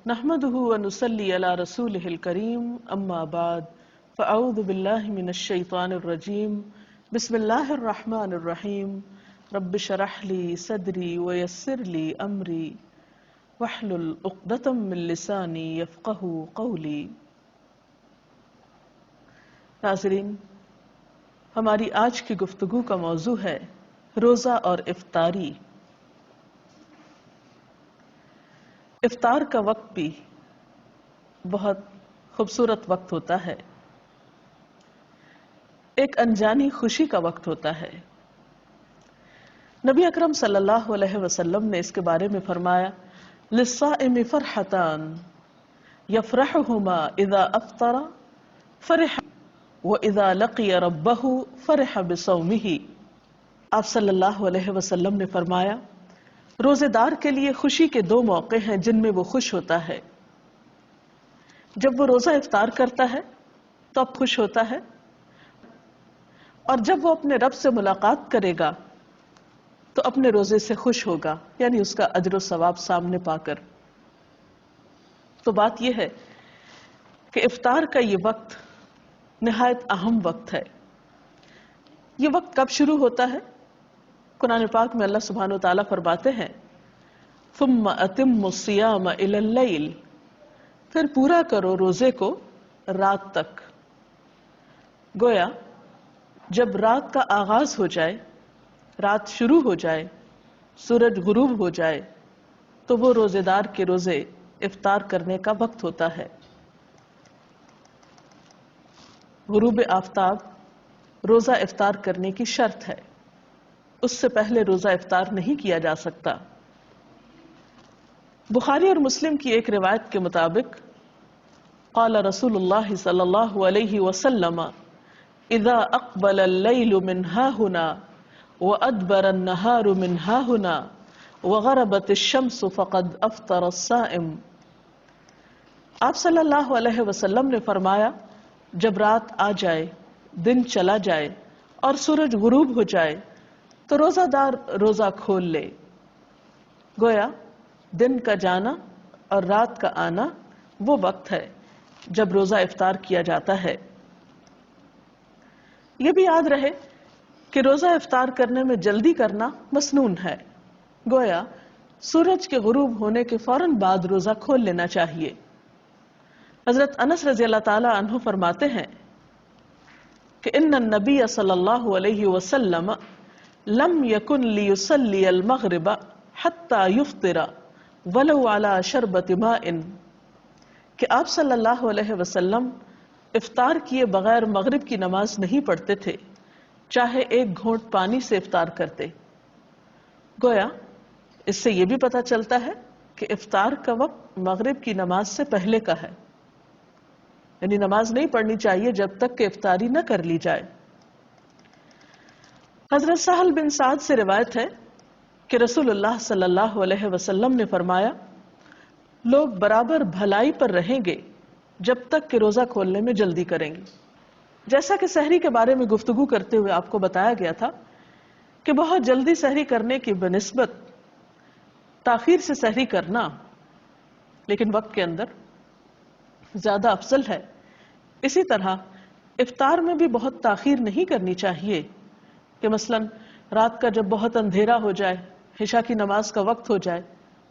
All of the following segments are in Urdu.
نحمده ونصلي على رسوله الكريم اما بعد فاعوذ بالله من الشيطان الرجيم بسم الله الرحمن الرحيم رب اشرح لي صدري ويسر لي امري واحلل عقدة من لساني يفقهوا قولي۔ ناظرین، ہماری آج کی گفتگو کا موضوع ہے روزہ اور افطاری۔ افطار کا وقت بھی بہت خوبصورت وقت ہوتا ہے، ایک انجانی خوشی کا وقت ہوتا ہے۔ نبی اکرم صلی اللہ علیہ وسلم نے اس کے بارے میں فرمایا للصائم فرحتان يفرحهما اذا افطر فرح واذا لقي ربه فرح بصومه۔ آپ صلی اللہ علیہ وسلم نے فرمایا روزے دار کے لیے خوشی کے دو موقع ہیں جن میں وہ خوش ہوتا ہے۔ جب وہ روزہ افطار کرتا ہے تو اب خوش ہوتا ہے، اور جب وہ اپنے رب سے ملاقات کرے گا تو اپنے روزے سے خوش ہوگا، یعنی اس کا اجر و ثواب سامنے پا کر۔ تو بات یہ ہے کہ افطار کا یہ وقت نہایت اہم وقت ہے۔ یہ وقت کب شروع ہوتا ہے؟ قرآن پاک میں اللہ سبحانہ وتعالیٰ فرماتے ہیں ثم اتم الصیام الی اللیل، پھر پورا کرو روزے کو رات تک۔ گویا جب رات کا آغاز ہو جائے، رات شروع ہو جائے، سورج غروب ہو جائے تو وہ روزے دار کے روزے افطار کرنے کا وقت ہوتا ہے۔ غروب آفتاب روزہ افطار کرنے کی شرط ہے، اس سے پہلے روزہ افطار نہیں کیا جا سکتا۔ بخاری اور مسلم کی ایک روایت کے مطابق قال رسول اللہ صلی اللہ علیہ وسلم اذا اقبل اللیل من ہاہنا وادبر النہار من ہاہنا وغربت الشمس فقد افطر الصائم۔ آپ صلی اللہ علیہ وسلم نے فرمایا جب رات آ جائے، دن چلا جائے اور سورج غروب ہو جائے تو روزہ دار روزہ کھول لے۔ گویا دن کا جانا اور رات کا آنا وہ وقت ہے جب روزہ افطار کیا جاتا ہے۔ یہ بھی یاد رہے کہ روزہ افطار کرنے میں جلدی کرنا مسنون ہے، گویا سورج کے غروب ہونے کے فوراً بعد روزہ کھول لینا چاہیے۔ حضرت انس رضی اللہ تعالی عنہ فرماتے ہیں کہ ان النبی صلی اللہ علیہ وسلم لم یکن لیصلی المغرب حتی یفطر ولو علی شربۃ ماء، کہ آپ صلی اللہ علیہ وسلم افطار کیے بغیر مغرب کی نماز نہیں پڑھتے تھے، چاہے ایک گھونٹ پانی سے افطار کرتے۔ گویا اس سے یہ بھی پتہ چلتا ہے کہ افطار کا وقت مغرب کی نماز سے پہلے کا ہے، یعنی نماز نہیں پڑھنی چاہیے جب تک کہ افطاری نہ کر لی جائے۔ حضرت سہل بن سعد سے روایت ہے کہ رسول اللہ صلی اللہ علیہ وسلم نے فرمایا لوگ برابر بھلائی پر رہیں گے جب تک کہ روزہ کھولنے میں جلدی کریں گے۔ جیسا کہ سحری کے بارے میں گفتگو کرتے ہوئے آپ کو بتایا گیا تھا کہ بہت جلدی سحری کرنے کی بنسبت تاخیر سے سحری کرنا لیکن وقت کے اندر زیادہ افضل ہے۔ اسی طرح افطار میں بھی بہت تاخیر نہیں کرنی چاہیے کہ مثلا رات کا جب بہت اندھیرا ہو جائے، عشاء کی نماز کا وقت ہو جائے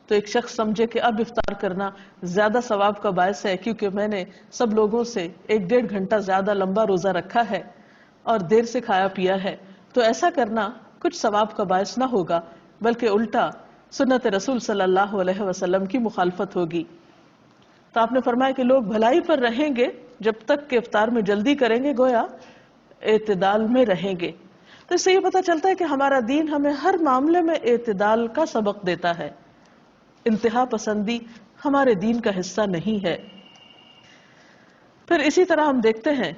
تو ایک شخص سمجھے کہ اب افطار کرنا زیادہ ثواب کا باعث ہے کیونکہ میں نے سب لوگوں سے 1-1.5 گھنٹہ زیادہ لمبا روزہ رکھا ہے اور دیر سے کھایا پیا ہے، تو ایسا کرنا کچھ ثواب کا باعث نہ ہوگا بلکہ الٹا سنت رسول صلی اللہ علیہ وسلم کی مخالفت ہوگی۔ تو آپ نے فرمایا کہ لوگ بھلائی پر رہیں گے جب تک کہ افطار میں جلدی کریں گے، گویا اعتدال میں رہیں گے۔ تو اس سے یہ پتہ چلتا ہے کہ ہمارا دین ہمیں ہر معاملے میں اعتدال کا سبق دیتا ہے، انتہا پسندی ہمارے دین کا حصہ نہیں ہے۔ پھر اسی طرح ہم دیکھتے ہیں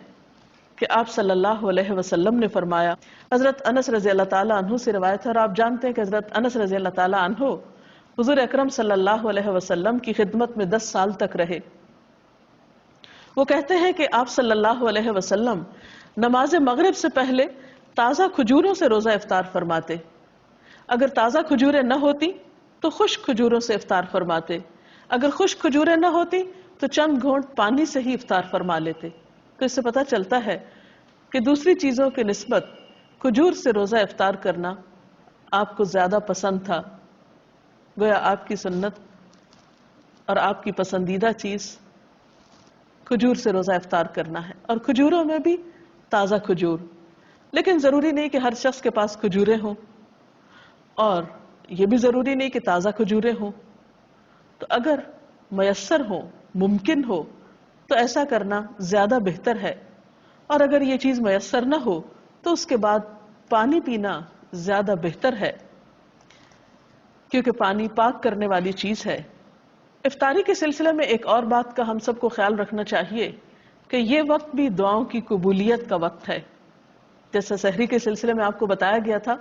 کہ آپ صلی اللہ علیہ وسلم نے فرمایا، حضرت انس رضی اللہ تعالیٰ عنہ سے روایت ہے، اور آپ جانتے ہیں کہ حضرت انس رضی اللہ تعالیٰ عنہ حضور اکرم صلی اللہ علیہ وسلم کی خدمت میں 10 سال تک رہے۔ وہ کہتے ہیں کہ آپ صلی اللہ علیہ وسلم نماز مغرب سے پہلے تازہ کھجوروں سے روزہ افطار فرماتے، اگر تازہ کھجوریں نہ ہوتی تو خشک کھجوروں سے افطار فرماتے، اگر خشک کھجوریں نہ ہوتی تو چند گھونٹ پانی سے ہی افطار فرما لیتے. تو اس سے پتہ چلتا ہے کہ دوسری چیزوں کی نسبت کھجور سے روزہ افطار کرنا آپ کو زیادہ پسند تھا. گویا آپ کی سنت اور آپ کی پسندیدہ چیز کھجور سے روزہ افطار کرنا ہے، اور کھجوروں میں بھی تازہ کھجور. لیکن ضروری نہیں کہ ہر شخص کے پاس کھجوریں ہوں، اور یہ بھی ضروری نہیں کہ تازہ کھجوریں ہوں. تو اگر میسر ہو، ممکن ہو، تو ایسا کرنا زیادہ بہتر ہے. اور اگر یہ چیز میسر نہ ہو تو اس کے بعد پانی پینا زیادہ بہتر ہے، کیونکہ پانی پاک کرنے والی چیز ہے. افطاری کے سلسلے میں ایک اور بات کا ہم سب کو خیال رکھنا چاہیے کہ یہ وقت بھی دعاؤں کی قبولیت کا وقت ہے. جیسے سحری کے سلسلے میں آپ کو بتایا گیا تھا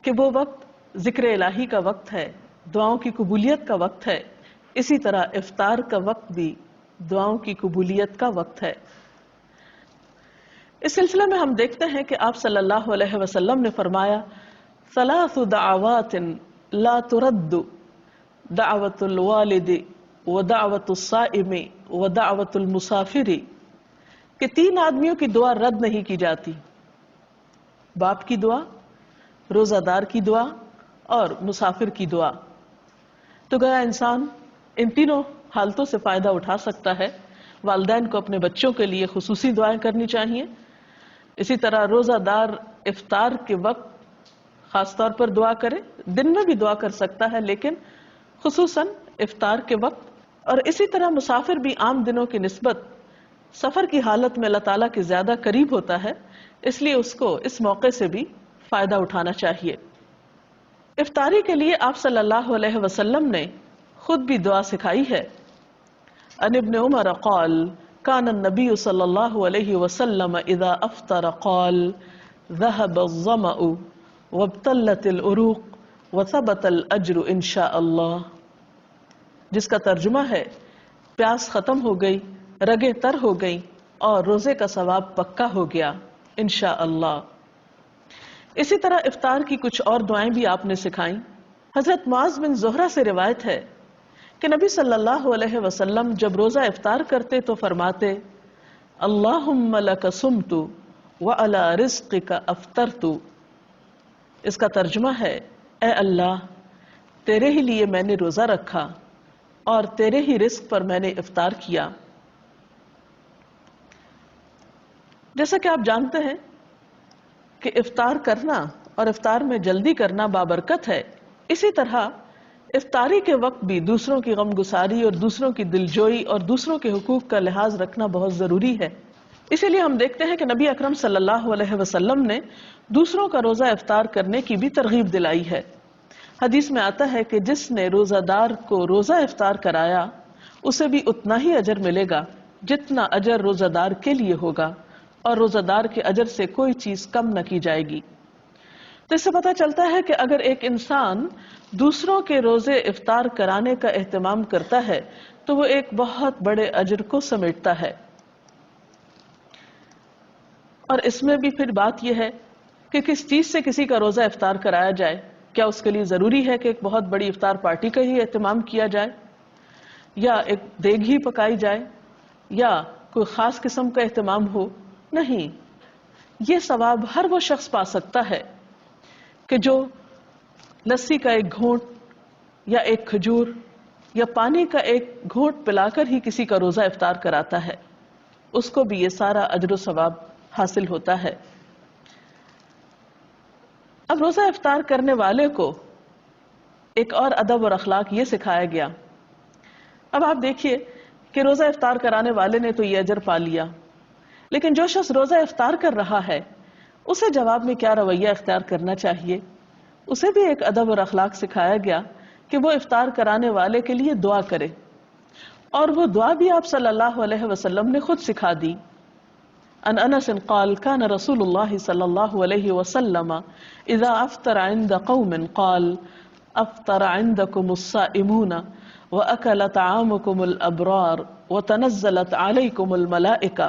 کہ وہ وقت ذکر الہی کا وقت ہے، دعاؤں کی قبولیت کا وقت ہے. اسی طرح افطار کا وقت بھی دعاؤں کی قبولیت کا وقت ہے. اس سلسلے میں ہم دیکھتے ہیں کہ آپ صلی اللہ علیہ وسلم نے فرمایا ثلاث دعوات لا ترد دعوت الوالد ودعوت الصائم ودعوت المسافر، کہ 3 آدمیوں کی دعا رد نہیں کی جاتی: باپ کی دعا، روزہ دار کی دعا اور مسافر کی دعا. تو گیا انسان ان تینوں حالتوں سے فائدہ اٹھا سکتا ہے. والدین کو اپنے بچوں کے لیے خصوصی دعائیں کرنی چاہیے. اسی طرح روزہ دار افطار کے وقت خاص طور پر دعا کرے، دن میں بھی دعا کر سکتا ہے لیکن خصوصاً افطار کے وقت. اور اسی طرح مسافر بھی عام دنوں کی نسبت سفر کی حالت میں اللہ تعالیٰ کے زیادہ قریب ہوتا ہے، اس لیے اس کو اس موقع سے بھی فائدہ اٹھانا چاہیے. افطاری کے لیے آپ صلی اللہ علیہ وسلم نے خود بھی دعا سکھائی ہے. عن ابن عمر قال كان النبي صلى الله عليه وسلم اذا افطر قال ذهب الظمأ وابتلت العروق وثبت الاجر ان شاء الله، جس کا ترجمہ ہے پیاس ختم ہو گئی، رگیں تر ہو گئی اور روزے کا ثواب پکا ہو گیا انشاءاللہ. اسی طرح افطار کی کچھ اور دعائیں بھی آپ نے سکھائیں. حضرت معاذ بن زہرہ سے روایت ہے کہ نبی صلی اللہ علیہ وسلم جب روزہ افطار کرتے تو فرماتے اللہم لک صمت وعلی رزقک افطرت. اس کا ترجمہ ہے اے اللہ، تیرے ہی لیے میں نے روزہ رکھا اور تیرے ہی رزق پر میں نے افطار کیا. جیسا کہ آپ جانتے ہیں کہ افطار کرنا اور افطار میں جلدی کرنا بابرکت ہے، اسی طرح افطاری کے وقت بھی دوسروں کی غمگساری اور دوسروں کی دلجوئی اور دوسروں کے حقوق کا لحاظ رکھنا بہت ضروری ہے. اسی لیے ہم دیکھتے ہیں کہ نبی اکرم صلی اللہ علیہ وسلم نے دوسروں کا روزہ افطار کرنے کی بھی ترغیب دلائی ہے. حدیث میں آتا ہے کہ جس نے روزہ دار کو روزہ افطار کرایا اسے بھی اتنا ہی اجر ملے گا جتنا اجر روزہ دار کے لیے ہوگا، اور روزہ دار کے اجر سے کوئی چیز کم نہ کی جائے گی. تو اس سے پتہ چلتا ہے کہ اگر ایک انسان دوسروں کے روزے افطار کرانے کا اہتمام کرتا ہے تو وہ ایک بہت بڑے اجر کو سمیٹتا ہے. اور اس میں بھی پھر بات یہ ہے کہ کس چیز سے کسی کا روزہ افطار کرایا جائے. کیا اس کے لیے ضروری ہے کہ ایک بہت بڑی افطار پارٹی کا ہی اہتمام کیا جائے، یا ایک دیگ ہی پکائی جائے، یا کوئی خاص قسم کا اہتمام ہو؟ نہیں، یہ ثواب ہر وہ شخص پا سکتا ہے کہ جو لسی کا ایک گھونٹ یا ایک کھجور یا پانی کا ایک گھونٹ پلا کر ہی کسی کا روزہ افطار کراتا ہے. اس کو بھی یہ سارا اجر و ثواب حاصل ہوتا ہے. اب روزہ افطار کرنے والے کو ایک اور ادب اور اخلاق یہ سکھایا گیا. اب آپ دیکھیے کہ روزہ افطار کرانے والے نے تو یہ اجر پا لیا، لیکن جو شخص روزہ افطار کر رہا ہے اسے جواب میں کیا رویہ اختیار کرنا چاہیے. اسے بھی ایک ادب اور اخلاق سکھایا گیا کہ وہ افطار کرانے والے کے لیے دعا کرے، اور وہ دعا بھی آپ صلی اللہ علیہ وسلم نے خود سکھا دی. عن انس قال كان رسول الله صلى الله عليه وسلم اذا افطر عند قوم قال افطر عندكم الصائمون واكل طعامكم الابرار وتنزلت عليكم الملائكه.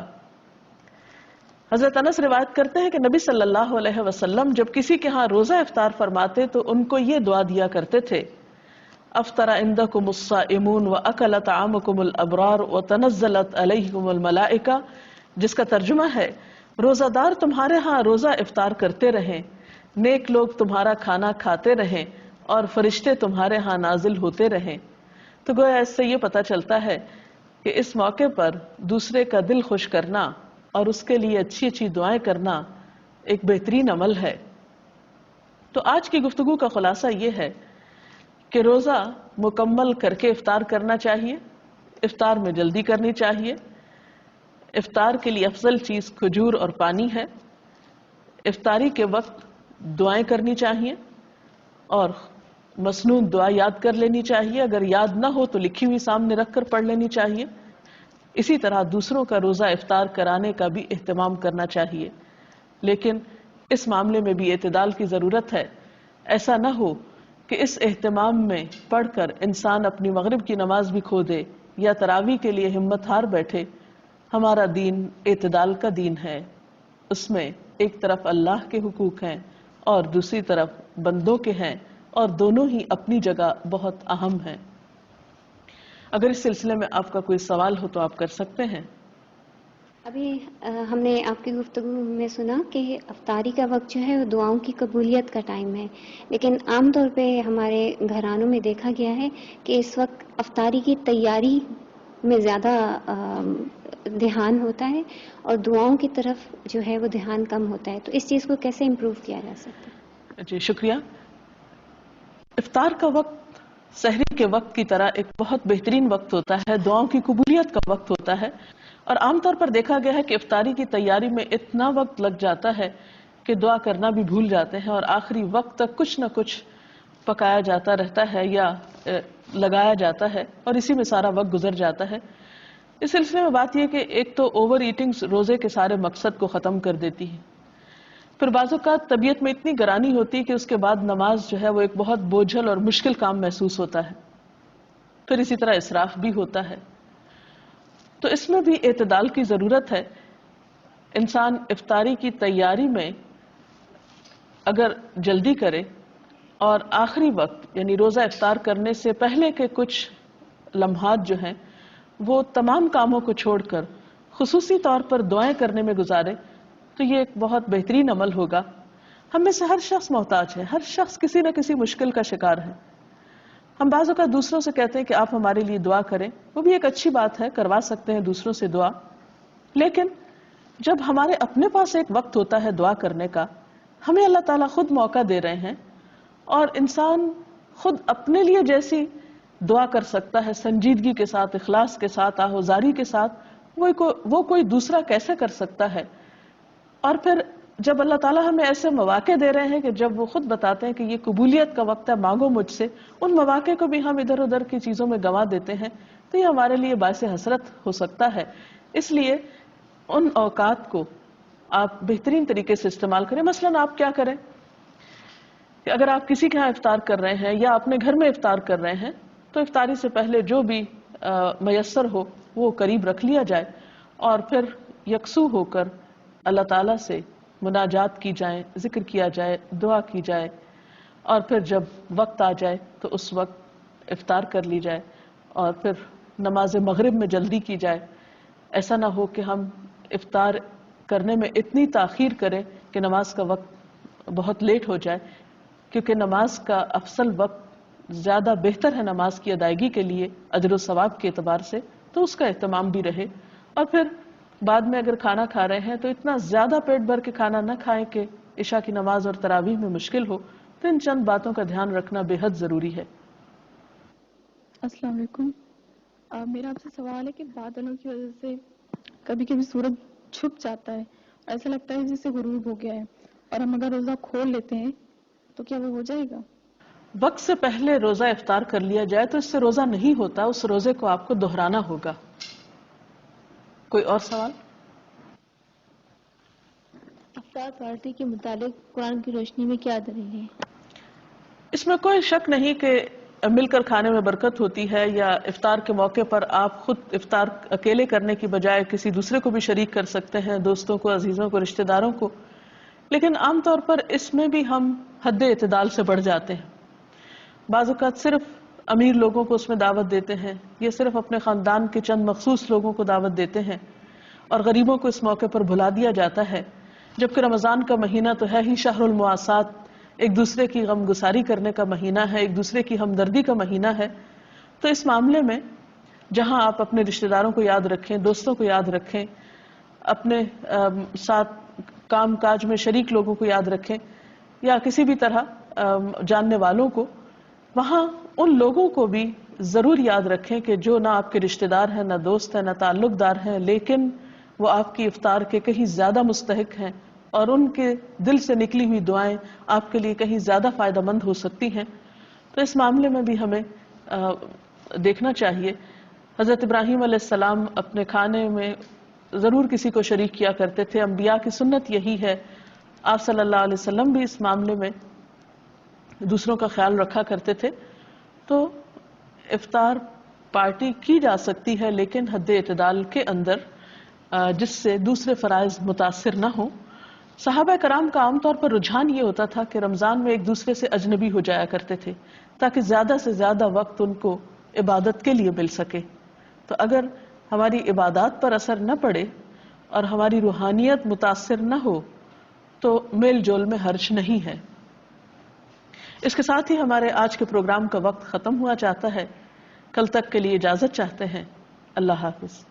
حضرت انس روایت کرتے ہیں کہ نبی صلی اللہ علیہ وسلم جب کسی کے ہاں روزہ افطار فرماتے تو ان کو یہ دعا دیا کرتے تھے افطر عندکم الصائمون واکل طعامکم الابرار وتنزلت علیکم الملائکہ، جس کا ترجمہ ہے روزہ دار تمہارے ہاں روزہ افطار کرتے رہیں، نیک لوگ تمہارا کھانا کھاتے رہیں اور فرشتے تمہارے ہاں نازل ہوتے رہیں۔ تو گویا اس سے یہ پتہ چلتا ہے کہ اس موقع پر دوسرے کا دل خوش کرنا اور اس کے لیے اچھی اچھی دعائیں کرنا ایک بہترین عمل ہے۔ تو آج کی گفتگو کا خلاصہ یہ ہے کہ روزہ مکمل کر کے افطار کرنا چاہیے، افطار میں جلدی کرنی چاہیے، افطار کے لیے افضل چیز کھجور اور پانی ہے، افطاری کے وقت دعائیں کرنی چاہیے اور مسنون دعا یاد کر لینی چاہیے، اگر یاد نہ ہو تو لکھی ہوئی سامنے رکھ کر پڑھ لینی چاہیے۔ اسی طرح دوسروں کا روزہ افطار کرانے کا بھی اہتمام کرنا چاہیے، لیکن اس معاملے میں بھی اعتدال کی ضرورت ہے۔ ایسا نہ ہو کہ اس اہتمام میں پڑھ کر انسان اپنی مغرب کی نماز بھی کھو دے یا تراویح کے لیے ہمت ہار بیٹھے۔ ہمارا دین اعتدال کا دین ہے، اس میں ایک طرف اللہ کے حقوق ہیں اور دوسری طرف بندوں کے ہیں، اور دونوں ہی اپنی جگہ بہت اہم ہیں۔ اگر اس سلسلے میں آپ کا کوئی سوال ہو تو آپ کر سکتے ہیں۔ ابھی ہم نے آپ کی گفتگو میں سنا کہ افطاری کا وقت جو ہے وہ دعاؤں کی قبولیت کا ٹائم ہے، لیکن عام طور پہ ہمارے گھرانوں میں دیکھا گیا ہے کہ اس وقت افطاری کی تیاری میں زیادہ دھیان ہوتا ہے اور دعاؤں کی طرف جو ہے وہ دھیان کم ہوتا ہے، تو اس چیز کو کیسے امپروو کیا جا سکتا ہے؟ جی شکریہ۔ افطار کا وقت سحری کے وقت کی طرح ایک بہت بہترین وقت ہوتا ہے، دعاؤں کی قبولیت کا وقت ہوتا ہے، اور عام طور پر دیکھا گیا ہے کہ افطاری کی تیاری میں اتنا وقت لگ جاتا ہے کہ دعا کرنا بھی بھول جاتے ہیں، اور آخری وقت تک کچھ نہ کچھ پکایا جاتا رہتا ہے یا لگایا جاتا ہے، اور اسی میں سارا وقت گزر جاتا ہے۔ اس سلسلے میں بات یہ کہ ایک تو اوور ایٹنگ روزے کے سارے مقصد کو ختم کر دیتی ہے، پھر بعض اوقات طبیعت میں اتنی گرانی ہوتی ہے کہ اس کے بعد نماز جو ہے وہ ایک بہت بوجھل اور مشکل کام محسوس ہوتا ہے، پھر اسی طرح اسراف بھی ہوتا ہے۔ تو اس میں بھی اعتدال کی ضرورت ہے۔ انسان افطاری کی تیاری میں اگر جلدی کرے اور آخری وقت یعنی روزہ افطار کرنے سے پہلے کے کچھ لمحات جو ہیں وہ تمام کاموں کو چھوڑ کر خصوصی طور پر دعائیں کرنے میں گزارے تو یہ ایک بہت بہترین عمل ہوگا۔ ہم میں سے ہر شخص محتاج ہے، ہر شخص کسی نہ کسی مشکل کا شکار ہے۔ ہم بعض اوقات دوسروں سے کہتے ہیں کہ آپ ہمارے لیے دعا کریں، وہ بھی ایک اچھی بات ہے، کروا سکتے ہیں دوسروں سے دعا، لیکن جب ہمارے اپنے پاس ایک وقت ہوتا ہے دعا کرنے کا، ہمیں اللہ تعالیٰ خود موقع دے رہے ہیں، اور انسان خود اپنے لیے جیسی دعا کر سکتا ہے سنجیدگی کے ساتھ، اخلاص کے ساتھ، آہوزاری کے ساتھ، وہ کوئی دوسرا کیسے کر سکتا ہے؟ اور پھر جب اللہ تعالیٰ ہمیں ایسے مواقع دے رہے ہیں کہ جب وہ خود بتاتے ہیں کہ یہ قبولیت کا وقت ہے، مانگو مجھ سے، ان مواقع کو بھی ہم ادھر ادھر کی چیزوں میں گنوا دیتے ہیں، تو یہ ہمارے لیے باعث حسرت ہو سکتا ہے۔ اس لیے ان اوقات کو آپ بہترین طریقے سے استعمال کریں۔ مثلاً آپ کیا کریں کہ اگر آپ کسی کے ہاں افطار کر رہے ہیں یا اپنے گھر میں افطار کر رہے ہیں تو افطاری سے پہلے جو بھی میسر ہو وہ قریب رکھ لیا جائے، اور پھر یکسو ہو کر اللہ تعالیٰ سے مناجات کی جائیں، ذکر کیا جائے، دعا کی جائے، اور پھر جب وقت آ جائے تو اس وقت افطار کر لی جائے، اور پھر نماز مغرب میں جلدی کی جائے۔ ایسا نہ ہو کہ ہم افطار کرنے میں اتنی تاخیر کریں کہ نماز کا وقت بہت لیٹ ہو جائے، کیونکہ نماز کا افضل وقت زیادہ بہتر ہے نماز کی ادائیگی کے لیے اجر و ثواب کے اعتبار سے، تو اس کا اہتمام بھی رہے۔ اور پھر بعد میں اگر کھانا کھا رہے ہیں تو اتنا زیادہ پیٹ بھر کے کھانا نہ کھائیں کہ عشاء کی نماز اور تراویح میں مشکل ہو۔ تو ان چند باتوں کا دھیان رکھنا بے حد ضروری ہے۔ السلام علیکم۔ میرا آپ سے سوال ہے کہ بادلوں کی وجہ سے کبھی کبھی سورج چھپ جاتا ہے، ایسا لگتا ہے جیسے غروب ہو گیا ہے، اور ہم اگر روزہ کھول لیتے ہیں تو کیا وہ ہو جائے گا؟ وقت سے پہلے روزہ افطار کر لیا جائے تو اس سے روزہ نہیں ہوتا، اس روزے کو آپ کو دہرانا ہوگا۔ کوئی اور سوال؟ افطار پارٹی کے متعلق قرآن کی روشنی میں کیا دلیل ہے؟ اس میں کوئی شک نہیں کہ مل کر کھانے میں برکت ہوتی ہے، یا افطار کے موقع پر آپ خود افطار اکیلے کرنے کی بجائے کسی دوسرے کو بھی شریک کر سکتے ہیں، دوستوں کو، عزیزوں کو، رشتہ داروں کو، لیکن عام طور پر اس میں بھی ہم حد اعتدال سے بڑھ جاتے ہیں۔ بعض اوقات صرف امیر لوگوں کو اس میں دعوت دیتے ہیں، یہ صرف اپنے خاندان کے چند مخصوص لوگوں کو دعوت دیتے ہیں، اور غریبوں کو اس موقع پر بھلا دیا جاتا ہے، جبکہ رمضان کا مہینہ تو ہے ہی شہر المواسات، ایک دوسرے کی غم گساری کرنے کا مہینہ ہے، ایک دوسرے کی ہمدردی کا مہینہ ہے۔ تو اس معاملے میں جہاں آپ اپنے رشتہ داروں کو یاد رکھیں، دوستوں کو یاد رکھیں، اپنے ساتھ کام کاج میں شریک لوگوں کو یاد رکھیں، یا کسی بھی طرح جاننے والوں کو، وہاں ان لوگوں کو بھی ضرور یاد رکھیں کہ جو نہ آپ کے رشتہ دار ہیں، نہ دوست ہیں، نہ تعلق دار ہیں، لیکن وہ آپ کی افطار کے کہیں زیادہ مستحق ہیں، اور ان کے دل سے نکلی ہوئی دعائیں آپ کے لیے کہیں زیادہ فائدہ مند ہو سکتی ہیں۔ تو اس معاملے میں بھی ہمیں دیکھنا چاہیے۔ حضرت ابراہیم علیہ السلام اپنے کھانے میں ضرور کسی کو شریک کیا کرتے تھے، انبیاء کی سنت یہی ہے، آپ صلی اللہ علیہ وسلم بھی اس معاملے میں دوسروں کا خیال رکھا کرتے تھے۔ تو افطار پارٹی کی جا سکتی ہے، لیکن حد اعتدال کے اندر، جس سے دوسرے فرائض متاثر نہ ہوں۔ صحابہ کرام کا عام طور پر رجحان یہ ہوتا تھا کہ رمضان میں ایک دوسرے سے اجنبی ہو جایا کرتے تھے تاکہ زیادہ سے زیادہ وقت ان کو عبادت کے لیے مل سکے۔ تو اگر ہماری عبادات پر اثر نہ پڑے اور ہماری روحانیت متاثر نہ ہو تو میل جول میں حرج نہیں ہے۔ اس کے ساتھ ہی ہمارے آج کے پروگرام کا وقت ختم ہوا چاہتا ہے۔ کل تک کے لیے اجازت چاہتے ہیں۔ اللہ حافظ۔